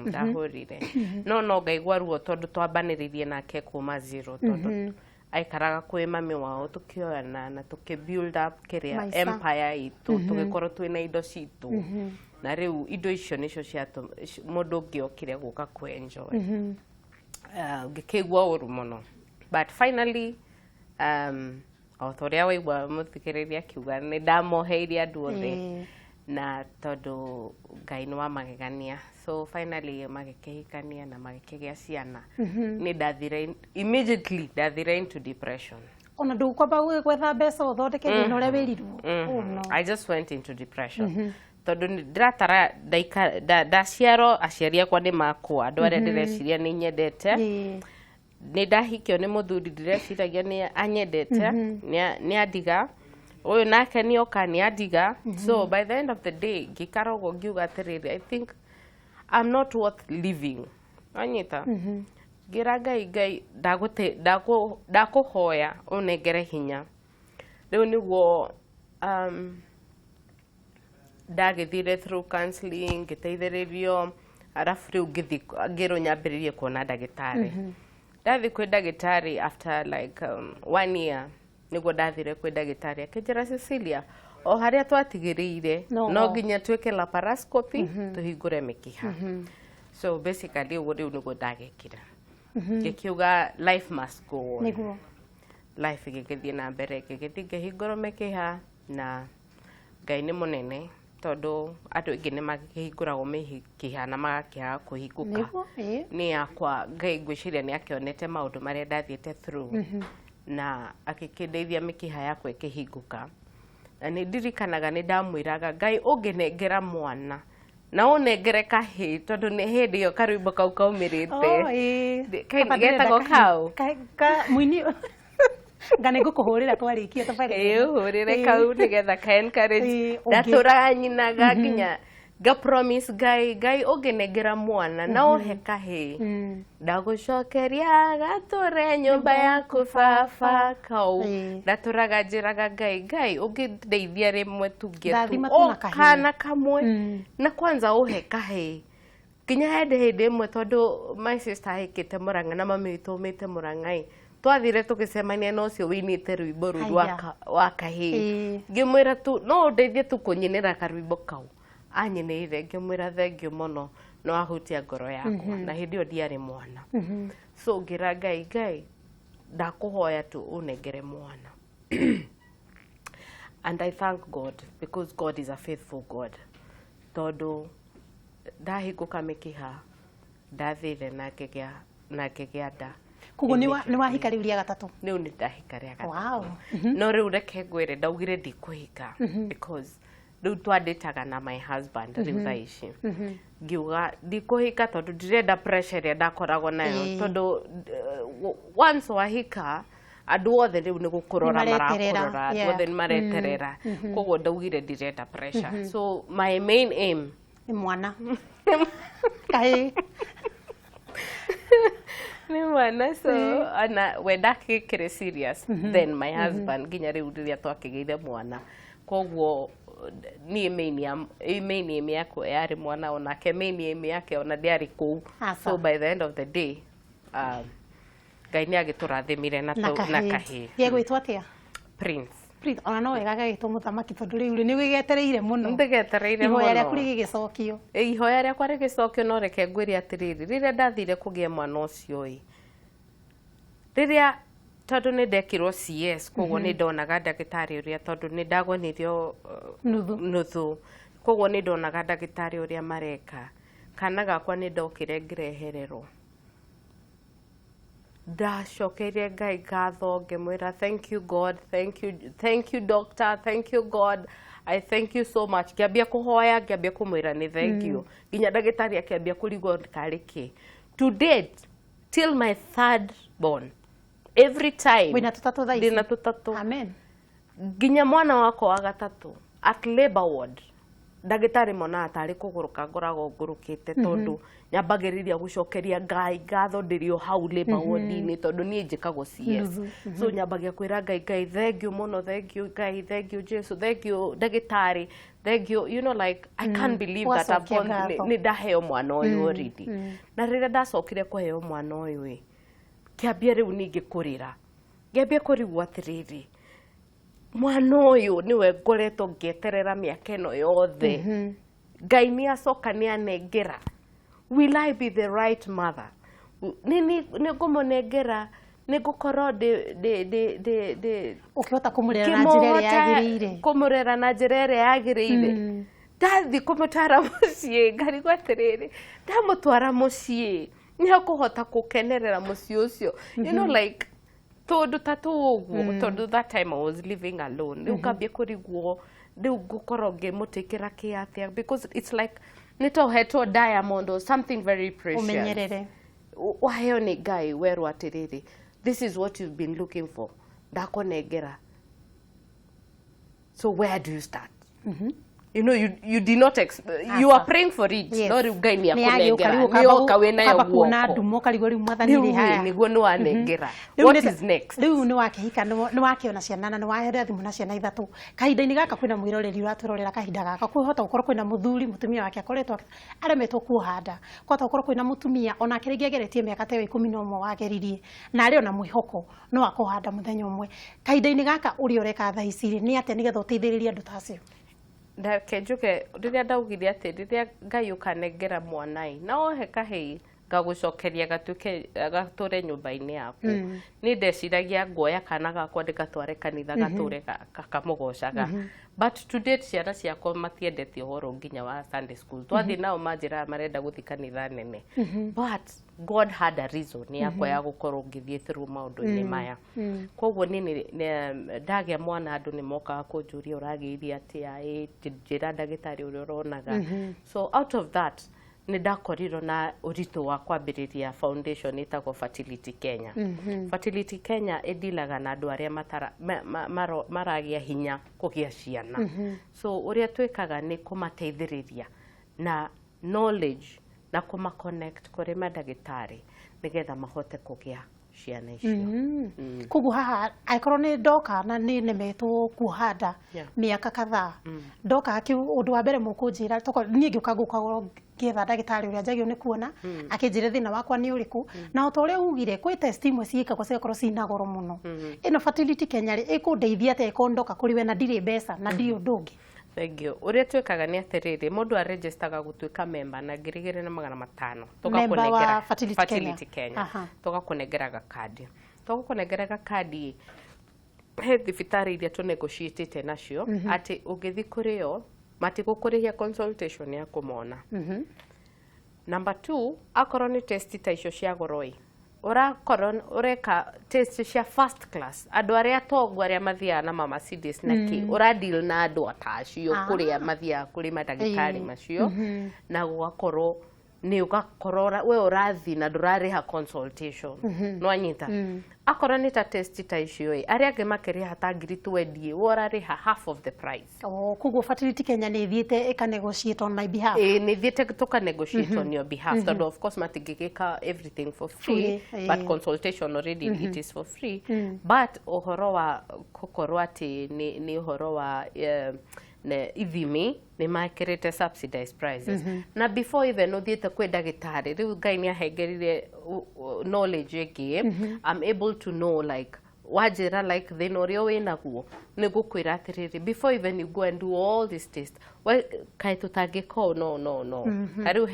Ndahũrire. No ngaigua ruo tondũ twambanĩrĩirie nake kuma 0 tondũ aikaraga kwĩ mami wao tukioyana na tukibuild up kĩrĩa empire itũ tũgĩkorwo twĩna indo citũ na rĩu indo icio nĩcio ciatũ mũndũ ũngĩ okire gũka kwenjoy ngĩkĩigua ũru mũno but finally o ũrĩa waigua mũthikĩrĩria akiuga nĩ ndamoheirie andũ othe na tondũ Ngai nĩ wa magegania so finally magĩkĩhikania na magĩkĩgĩa ciana nĩ ndathire immediately ndathire into depression. Ona ndũkwamba gwetha mbeca ũthondeke thĩna ũrĩa wĩrirwo? I just went into depression tondũ ndiratara ndaciarwo aciari akwa nĩ makwa andũ arĩa ndĩreciria nĩ nyendete nĩ ndahikio nĩ mũthuri ndĩreciragia nĩ anyendete nĩ andiga ũyũ nake nĩ oka nĩ andiga so by the end of the day ngĩikara ũguo ngiuga atĩrĩrĩ I think I'm not worth living anyita ngira Ngai ndakũhoya ũnengere hinya rĩu nĩguo ndagĩthire through counseling ngĩteithĩrĩrio arabu rĩu ngĩrwo nyambĩrĩrie kuona ndagĩtarĩ ndathi kwĩ ndagĩtarĩ after like 1 year nĩguo ndathire kwĩ ndagĩtarĩ akĩnjĩra Cecilia o harĩa twatigĩrĩire no nginya twĩke laparoscopy tũhingũre mĩkiha so basically ũguo rĩu nĩguo ndagĩkire ngĩkiuga life must go on life igĩgĩthiĩ na mbere ngĩgĩthiĩ ngĩhingũrwo mĩkiha na Ngai nĩ mũnene tondũ andũ aingĩ nĩ makĩhingũragwo mĩkiha na magakĩaga kũhingũka nĩ yakwa Ngai ngwĩciria nĩ akĩonete maũndũ marĩa ndathiĩte through na agĩkĩndeithia mĩkiha yakwa ĩkĩhingũka. Na nĩ ndirikanaga nĩ ndamwĩraga Ngai ũngĩnengera mwana na ũnengere kahĩĩ tondũ nĩ hĩndĩ ĩyo karwĩmbo kau kaumĩrĩte getagwo kau mũini nga nĩ ngũkũhũrĩra twarĩkia tabarĩra ũhũrĩre kau nĩgetha ka encourage ndatũraga nyinaga nginya nga promise Ngai ũngĩnengera mwana na ũhe kahĩĩ ndagũcokeria gatũre nyũmba yaku baba kau ndatũraga njĩraga Ngai ũngĩndeithia rĩmwe tungĩtu kana kamwe na kwanza ũhe kahĩĩ nginya hĩndĩ ĩmwe tondũ my sister ahikĩte Mũrang'a na mami witũ umĩte Mũrang'a twathire tũgĩcemania na ũcio wĩinĩte rwĩmbo rũu wa kahĩĩ ngĩmwĩra tu no ũndeithie tu kũnyinĩra karwĩmbo kau anyinĩire ngĩmwĩra thengio mũno no ahutia ngoro yakwa na hĩndĩ ĩyo ndiarĩ mwana so ngĩra Ngai ndakũhoya tu ũnengere mwana and I thank God because God is a faithful God tondũ ndahingũka mĩkiha ndathire na ngĩgĩa nda koguo nĩ wahika rĩu rĩa gatatũ rĩu nĩ ndahika rĩa gatatũ no rĩu reke ngwĩre ndaugire ndikũhika because rĩu twandĩtaga na my husband rĩu thaa ici ngiuga ndikũhika tondũ ndirenda pressure ĩrĩa ndakoragwo nayo tondũ once wahika andũ othe rĩu nĩ gũkũrora marakũrora andũ othe nĩ mareterera koguo ndaugire ndirenda pressure so my main aim nĩ mwana kahĩĩ nĩ mwana so ana wenda kĩkĩrĩ serious then my husband nginya rĩu rĩrĩa twakĩgĩire mwana koguo niĩ main aim yakwa yarĩ mwana onake main aim yake ona ndĩarĩ kũu so by the end of the day Ngai nĩ agĩtũrathimire na kahĩĩ gegwĩtwo atĩa Prince ona no wega gagĩtwo mũthamaki tondũ rĩu nĩ wĩgetereire mũno ndĩgetereire mũno ihoya rĩaku rĩgĩgĩcokio ihoya rĩakwa rĩgĩcokio no reke ngwĩre atĩrĩrĩ rĩrĩa ndathire kũgĩa mwana ũcio rĩrĩa tondũ nĩ ndekirwo CS koguo nĩ ndonaga ndagĩtarĩ ũrĩa tondũ nĩ ndagonirio nuthu koguo nĩ ndonaga ndagĩtarĩ ũrĩa mareka kana gakwa nĩ ndokire ngĩrehererwo ndacokeire Ngai ngatho ngĩmwĩra thank you God thank you doctor thank you God I thank you so much ngĩambia kũhoya ngĩambia kũmwĩra nĩ thank you nginya ndagĩtarĩ akĩambia kũrigwo karĩ kĩ to date till my third born every time wĩna tũtatũ thaa ici ndĩna tũtatũ amen nginya mwana wakwa wa gatatũ at labor ward ndagĩtarĩ monaga tarĩ kũgũrũka ngoragwo ngũrũkĩte tondũ nyambagĩrĩria gũcokeria Ngai ngatho ndĩrĩ o hau labor ward-inĩ tondũ niĩ njĩkagwo CS so nyambagia kwĩra Ngai thengiũ mũno thengiũ Ngai thengiũ Jesu thengiũ ndagĩtarĩ thengiũ you know like I can't believe that nĩ ndaheo mwana ũyũ already na rĩrĩa ndacokire kũheo mwana ũyũ kĩambia rĩu ningĩ kũrĩra ngĩambia kũrigwo atĩrĩrĩ mwana ũyũ nĩwe ngoretwo ngĩeterera mĩaka ĩno yothe Ngai nĩ acoka nĩ anengera will I be the right mother nĩ ngũmũnengera nĩ ngũkorwo ũkĩhota kũmũrera na njĩra ĩrĩa yagĩrĩire kũmũrera na njĩra ĩrĩa yagĩrĩire ndathi kũmũtwara mũciĩ ngarigwo atĩrĩrĩ ndamũtwara mũciĩ nĩ akũhota gũkenerera mũciĩ ũcio you know like tondũ tatu ũguo tondũ that time I was living alone rĩu ngambia kũrigwo rĩu ngũkorwo ngĩmũtĩkĩra kĩ atĩa because it's like nĩ tohetwo diamond or something very precious ũmenyerere waheo nĩ Ngai werwo atĩrĩrĩ this is what you've been looking for ndakũnengera so where do you start you know you did not you are praying for it no rĩu Ngai nĩ akũnengera nĩ oka wĩna yo guoko na ndumo karigwo rĩu mwathani rĩ haya nĩguo nĩ wanengera what is next rĩu nĩ wakĩhika nĩ wakĩona ciana na nĩ waherea thimũ na ciana ithatũ kahinda-inĩ gaka kwĩna mwĩroreri ũratũrorera kahinda gaka kwĩhota gũkorwo kwĩna mũthuri mũtumia wake akoretwo aremetwo kuoha nda kwahota gũkorwo kwĩna mũtumia ona kĩrĩngĩ ageretie mĩaka ta 11 wageririe na arĩ ona mwĩhoko no akoha nda mũthenya ũmwe kahinda-inĩ gaka ũrĩa ũreka thaa ici nĩ atĩa nĩgetha ũteithĩrĩrie andũ ta acio ndake njuke rĩrĩa ndaugire atĩ rĩrĩa Ngai ũkanengera mwana na ohe kahĩĩ ngagucokeria gature nyumba-inĩ yaku ni ndeciragia nguoya kana gakwa ndĩgatware kanitha gature kakamũgocaga but to date ciana ciakwa matiendete ũhoro nginya wa Sunday school twathiĩ nao manjĩra marenda gũthiĩ kanitha nene but God had a reason yakwa ya gũkorwo ngĩthiĩ through maũndũ-inĩ maya koguo ndagĩa mwana andũ nĩ mokaga kũnjũria ũragĩire atĩa njĩra ndagĩtarĩ ũrĩa ũronaga so out of that nĩ ndakorirwo na ũritũ wa kwambĩrĩria foundation ĩtagwo Fertility Kenya. Fertility Kenya ĩdilaga na andũ arĩa maragĩa hinya kũgĩa ciana. So ũrĩa twĩkaga nĩ kũmateithĩrĩria na knowledge na kũma-connect kũrĩ mandagĩtarĩ nĩgetha mahote kũgĩa ciana icio. Koguo haha angĩkorwo nĩ ndoka na nĩ nemetwo kuoha nda mĩaka kadhaa ndoka ũndũ wa mbere mũkũnjĩra toko niĩ ngĩũka gũkorwo ngĩetha ndagĩtarĩ ũrĩa njagĩrĩirwo nĩ kuona akĩnjĩra thĩna wakwa nĩ ũrĩkũ na o ta ũrĩa ugire kwĩ test imwe ciĩkagwo cigakorwo cina goro mũno ĩno Fertility Kenya rĩ ĩkũndeithia atĩa ĩkorwo ndoka kũrĩ we na ndirĩ mbeca na ndirĩ ũndũ ũngĩ. Thank you. Ũrĩa twĩkaga nĩ atĩrĩrĩ mũndũ aregistaga gũtuĩka member na 2,500 tũgakũnengera Fertility Kenya tũgakũnengeraga kandi tũgakũnengeraga kandi he thibitarĩ iria tũnegotiatĩte nacio atĩ ũngĩthiĩ kũrĩ o matigũkũrĩhia consultation ya kũmona. Number 2 akorwo nĩ test ta icio cia goroi ũrakorwo ũreka test cia first class andũ arĩa tongu arĩa mathiaga na mama Mercedes na kĩ ũradeal na andũ atacio kũrĩa mathiaga kũrĩ mandagĩtarĩ macio na gũgakorwo nĩ ũgakorwo we ũrathi na ndũrarĩha consultation no anyita akorwo nĩ ta test ta icio arĩa angĩ makĩrĩha ta 20,000 ũrarĩha half of the price. Koguo Fertility Kenya nĩ thiĩte ĩka-negotiate on my behalf. Nĩ thiĩte tũka-negotiate on your behalf tondũ of course matingĩgĩka everything for free but consultation already it is for free but ũhoro wa gũkorwo atĩ nĩ ũhoro wa ithimi nĩ makĩrĩte subsidized prices na before even ũthiĩte kwĩ ndagĩtarĩ rĩu Ngai nĩ ahengerire knowledge ĩngĩ I'm able to know like wajĩra like thĩna ũrĩa wĩnaguo nĩ ngũkwĩra atĩrĩrĩ before even you go and do all this test kaĩ tũtangĩkorwo no rĩu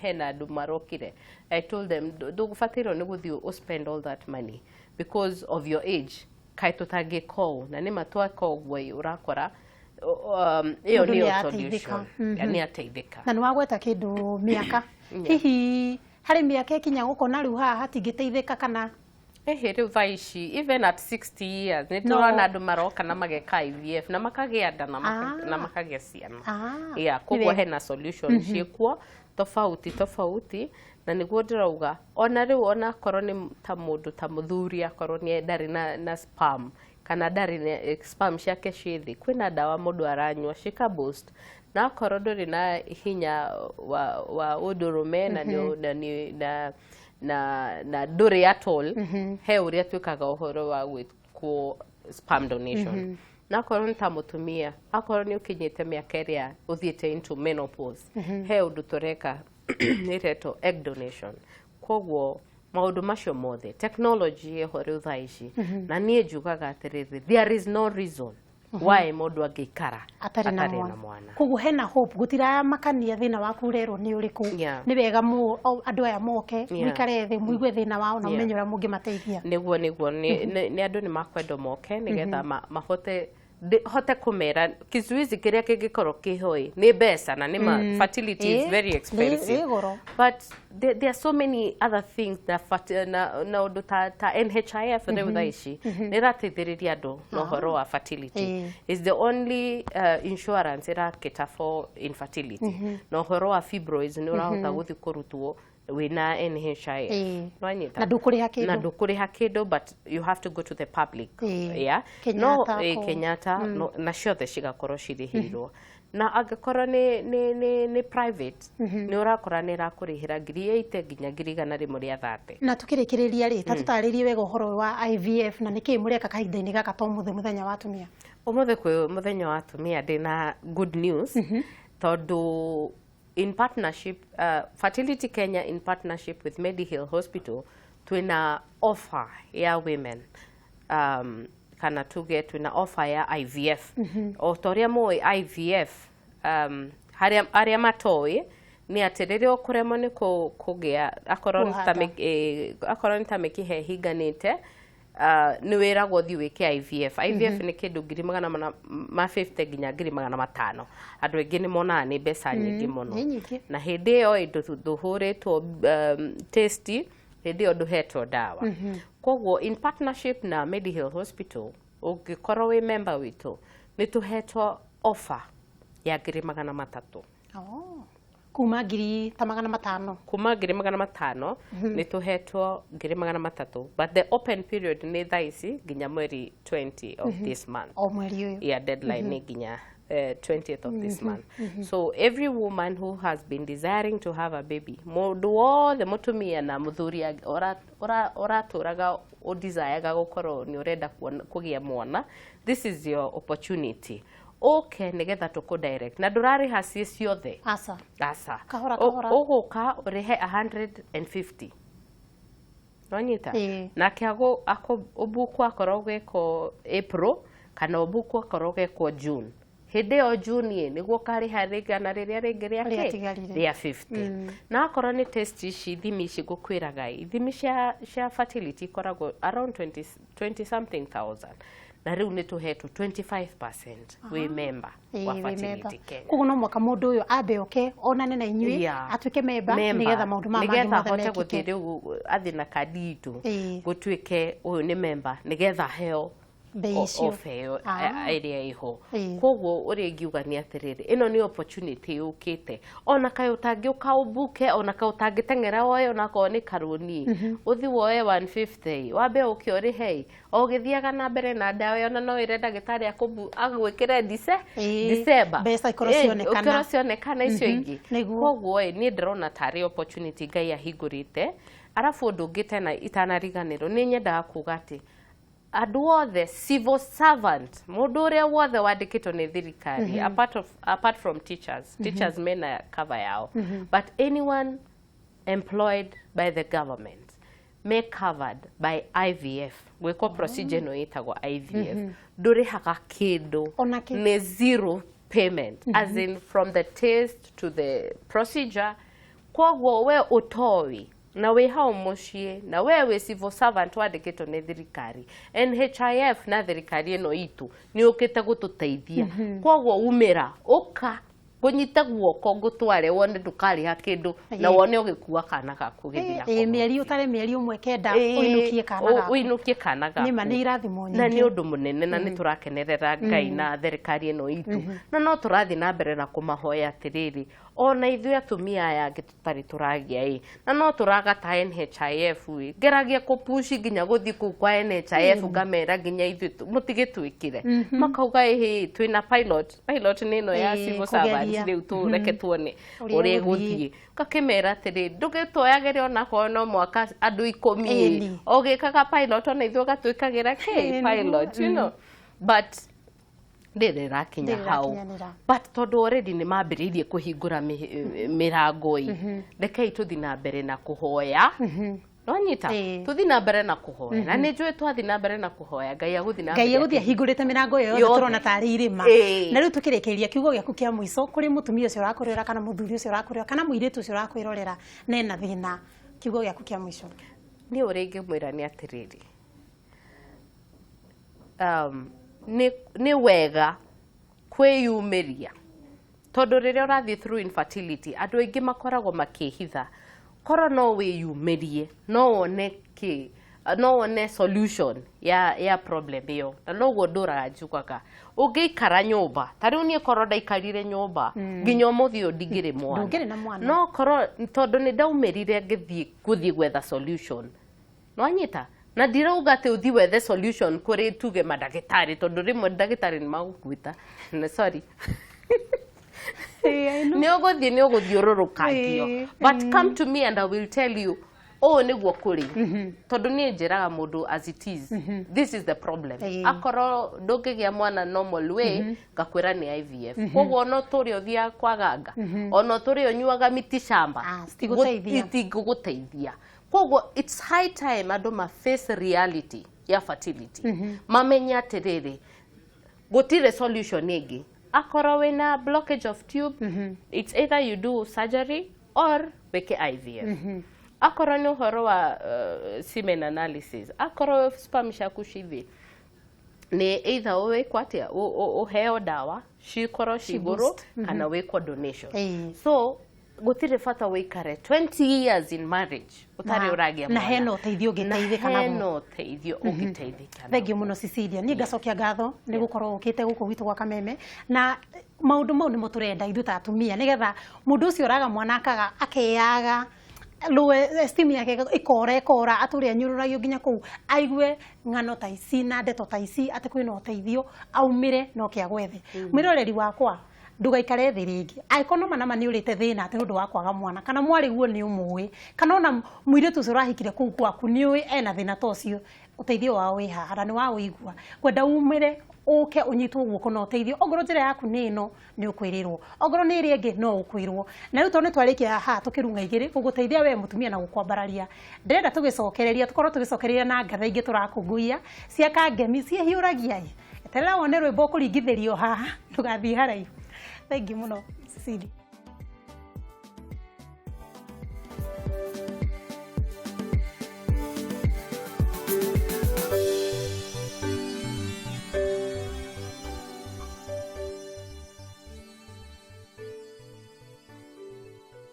hena andũ marokire I told them ndũgũbatairwo nĩ gũthiĩ spend all that money because of your age kaĩ tũtangĩkorwo na nĩ matwaka ũguo ũrakora ĩyo nĩyo solution nĩ ateithĩka na nĩ wagweta kĩndũ mĩaka hihi harĩ mĩaka ĩkinya gũkona rĩu haha hatingĩteithĩka kana rĩu thaa ici even at 60 years nĩ tũrona andũ maroka na mageka IVF na makagĩa nda na makagĩa ciana koguo hena solution ciĩkuo tofauti na nĩguo ndĩrauga ona rĩu ona akorwo nĩ ta mũndũ ta mũthuri akorwo nĩ ndarĩ na sperm kana ndarĩ na sperm ciake ciĩ thĩ kwĩna ndawa mũndũ aranyua cika boost na akorwo ndũrĩ na hinya wa ũndũrũme na ndũrĩ at all he ũrĩa twĩkaga ũhoro wa gwĩkwo sperm donation na akorwo nĩ ta mũtumia akorwo nĩ ũkinyĩte mĩaka ĩrĩa ũthiĩte into menopause he ũndũ tũreka nĩretwo egg donation koguo maũndũ macio mothe technology ĩho rĩu thaa ici na niĩ njugaga atĩrĩrĩ there is no reason why mũndũ angĩikara atarĩ na mwana koguo hena hope gũtiramakania thĩna waku rerwo nĩ ũrĩkũ nĩ wega andũ aya moke mũikare thĩ mũigue thĩna wao na ũmenye ũrĩa mũngĩmateithia nĩguo nĩ andũ nĩ makwenda moke nĩgetha mahote hote kũmera kizuizi kĩrĩa kĩngĩkorwo kĩhoĩ nĩ mbeca na nĩ fertility is very expensive but there are so many other things na ũndũ ta NHIF rĩu thaa ici nĩ ĩrateithĩrĩria andũ na ũhoro wa fertility is the only insurance ĩrakĩta for infertility na ũhoro wa fibroids nĩ ũrahota gũthiĩ kũrutwo wina NHIF na ndũkũrĩha kĩndũ but you have to go to the public Kenyatta na ciothe cigakorwo cirĩhĩirwo na angĩkorwo nĩ private nĩ ũrakora nĩ ĩrakũrĩhĩra 8,000 nginya 100,000 rĩa 30 na tũkĩrĩkĩrĩria rĩ ta tũtarĩrie wega ũhoro wa IVF na nĩkĩ mũreka kahinda-inĩ gaka to mũthenya wa atumia ũmũthĩ kwĩ mũthenya wa atumia ndĩna good news tondũ in partnership Fertility Kenya in partnership with Medihill Hospital twina offer ya women kana tuge twina offer ya IVF o toria moe IVF arĩa matoĩ nĩ atĩ rĩrĩa ũkũremwo nĩ kũgĩa akorwo nĩ ta mĩkiha ĩhinganĩte nĩ wĩragwo thiĩ wĩke IVF. IVF nĩ kĩndũ 150 nginya 500. Andũ aingĩ nĩ monaga nĩ mbeca nyingĩ mũno, na hĩndĩ ĩyo ndũhũrĩtwo testi, hĩndĩ ĩyo ndũhetwo ndawa. Koguo in partnership na Mediheal Hospital, ũngĩkorwo wĩ member witũ, nĩ tũhetwo offer ya 300. Kuma 500. Kuma 500 nĩ tũhetwo 300, but the open period nĩ thaa ici nginya mweri 20 of this month. O mweri ũyũ. Yeah, deadline nĩ nginya 20th of this month. So every woman who has been desiring to have a baby, mũndũ wothe mũtumia na mũthuri ũratũraga ũdesireaga gũkorwo nĩ ũrenda kũgĩa mwana, this is your opportunity. Okay, nigetha tuku direct na ndurariha cie ciothe. Asa. Kahora. Ũgũka ũrĩhe 150. Nonyita. Na kĩago ũbuku akorwo gĩko April kana ũbuku akorwo gĩko June. Hĩndĩ ĩyo June nĩguo karĩha rĩngana rĩrĩa rĩngĩ rĩa 50. Na akorwo nĩ test ici ithimi ici ngũkwĩraga, ithimi cia fertility ikoragwo around 20 something thousand. Na rĩu nĩ tũhetwo 25% wĩ member wa fertility care. Koguo no mwaka mũndũ ũyũ ambe oke onane na inyuĩ atuĩke member nĩgetha maũndũ maya mangĩ mothe mekĩke. Nĩgetha ahote gũthiĩ rĩu athiĩ na kandi itũ gũtuĩke ũyũ nĩ member nĩgetha heo ofeo ĩrĩa iho. Koguo ũrĩa ingiuga nĩ atĩrĩrĩ, ĩno nĩ opportunity yũkĩte. Ona kaĩ ũtangĩũka ũbuke, ona kaĩ ũtangĩteng'era woye onakorwo nĩ karũni, ũthi woye 150, wambe ũke ũrĩhe, o ũgĩthiaga na mbere na ndawa ĩyo, na no wĩre ndagĩtarĩ agwĩkĩre December mbeca ikorwo cionekana icio ingĩ. Koguo niĩ ndĩrona tarĩ opportunity Ngai ahingũrĩte. Arabu ũndũ ũngĩ tena itanariganĩrwo, nĩ nyendaga kuga atĩ andũ othe civil servant, mũndũ ũrĩa wothe wandĩkĩtwo nĩ thirikari, apart from teachers mena cover yao, but anyone employed by the government may covered by IVF. Gwĩkwo procedure ĩno ĩtagwo IVF, ndũrĩhaga kĩndũ, nĩ zero payment, as in from the test to the procedure. Koguo we ũtowi na wĩ hau mũciĩ, na we wĩ civil servant wandĩkĩtwo nĩ thirikari, NHIF na thirikari ĩno itũ nĩ ũkĩte gũtũteithia. Koguo umĩra ũka kũnyita guoko ngũtware wone ndũkarĩha kĩndũ na wone ũgĩkua kana gaku gĩthia. Mĩeri ũtarĩ mĩeri ũmwe kenda ũinũkie kana gaku. Nĩma nĩ irathimo nyingĩ. Na nĩ ũndũ mũnene na nĩ tũrakenerera Ngai na thirikari ĩno itũ. Na no tũrathiĩ na mbere na kũmahoya atĩrĩrĩ, ona ithuĩ atumia aya angĩ tũtarĩ tũragĩa na no tũragata NHIF ngeragia kũpushi nginya gũthiĩ kũu kwa NHIF ngamera nginya ithuĩ mũtigĩtwĩkire. Makauga twĩna pilot nĩ ĩno ya civil servant rĩu tũreke tuone ũrĩa gũthiĩ. Ngakĩmera atĩrĩ, ndũgĩtwoyagĩre onakorwo no mwaka andũ 10 ũgĩkaga pilot ona ithuĩ gatwĩkagĩra pilot, you know. But ndĩrĩrakinya hau, but tondũ already nĩ mambĩrĩirie kũhingũra mĩrango rekei tũthiĩ na mbere na kũhoya. Nonyita tũthiĩ na mbere na kũhoya, na nĩ njũĩ twathiĩ na mbere na kũhoya Ngai agũthiĩ na mbere. Ngai agũthiĩ ahingũrĩte mĩrango ĩyo yothe tũrona tarĩ irĩma. Na rĩu tũkĩrĩkĩrĩria kiugo gĩaku kĩa mũico kũrĩ mũtumia ũcio ũrakũrĩra kana mũthuri ũcio ũrakũrĩra kana mũirĩtu ũcio ũrakwĩrorera na ena thĩna, kiugo gĩaku kĩa mũico. Niĩ ũrĩa ingĩmwĩra nĩ atĩrĩrĩ, nĩ wega kwĩyumĩria, tondũ rĩrĩa ũrathiĩ through infertility andũ aingĩ makoragwo makĩhitha. Korwo no wĩyumĩrie, no wone solution ya problem ĩyo, na noguo ndũraga njugaga. Ũngĩikara nyũmba, ta rĩu niĩ korwo ndaikarire nyũmba nginya ũmũthĩ ndingĩrĩ mwana, no korwo tondũ nĩ ndaumĩrire gũthiĩ gwetha solution. Nonyita na ndirauga atĩ ũthiĩ wethe solution kũrĩ tuge mandagĩtarĩ, tondũ rĩmwe ndagĩtarĩ nĩ magũkuĩta. Sorry. Nĩ ũgũthiĩ ũrũrũkangio. But come to me and I will tell you, nĩguo kũrĩ. Tondũ niĩ njĩraga mũndũ as it is. This is the problem. Akorwo ndũngĩgĩa mwana normal way, ngakwĩra nĩ IVF. Koguo ona ũtũrĩ ũthiaga kwa ganga, ona ũtũrĩ ũnyuaga miti shamba, itigũgũteithia. Koguo it's high time andũ ma face reality ya fertility. Mamenya atĩrĩrĩ, gũtirĩ solution ĩngĩ. Akorwo wĩna blockage of tube, it's either you do surgery or weke IVF. Akorwo nĩ ũhoro wa semen analysis, akorwo sperm ciaku cithi nĩ either wĩkwo atĩa ũheo dawa cikorwo cigũrũ kana wĩkwo donation. So gũtirĩ bata wĩikare 20 years in marriage ũtarĩ ũragĩa mwana. Na hena ũteithio ũngĩteithĩka naguo. Hena ũteithio ũngĩteithĩka. Thengiũ mũno Cecilia. Niĩ ngacokia ngatho nĩ gũkorwo ũkĩte gũkũ gwitũ gwa Kameme, na maũndũ mau nĩmo tũrenda ithuĩ ta atumia nĩgetha mũndũ ũcio ũraga mwana akaga akeyaga low esteem yake ikora atũrĩa anyũrũragio nginya kũu aigue ng'ano ta ici na ndeto ta ici atĩ kwĩna ũteithio aumĩre no kĩa gwethe. Mwĩroreri wakwa ndugaikare thĩ rĩngĩ angĩkorwo mana nĩ ũrĩte thĩna atĩ nĩ ũndũ wa kwaga mwana kana mwarĩguo nĩ ũmũĩ kana ona mũirĩtu ũcio ũrahikire kũu kwaku nĩ ũĩ ena thĩna ta ũcio, ũteithio wao wĩ haha nĩ wa ũigua kwenda umĩre ũke ũnyitwo guoko na ũteithio. Ongorwo njĩra yaku nĩ ĩno nĩ ũkwĩrĩrwo, ongorwo nĩ ĩrĩa ĩngĩ no ũkwĩrwo. Na rĩu tondũ nĩ twarĩkia haha tũkĩrung'a igĩrĩ gũgũteithia we mũtumia na gũkwambararia, ndĩrenda tũgĩcokereria tũkorwo tũgĩcokereria na ngatha ingĩ tũrakũngũia cia kangemi ciĩhiũragia eterera wone rwĩmbo kũringithĩrio haha ndũgathiĩ haraihu. Thengiũ mũno Cecilia.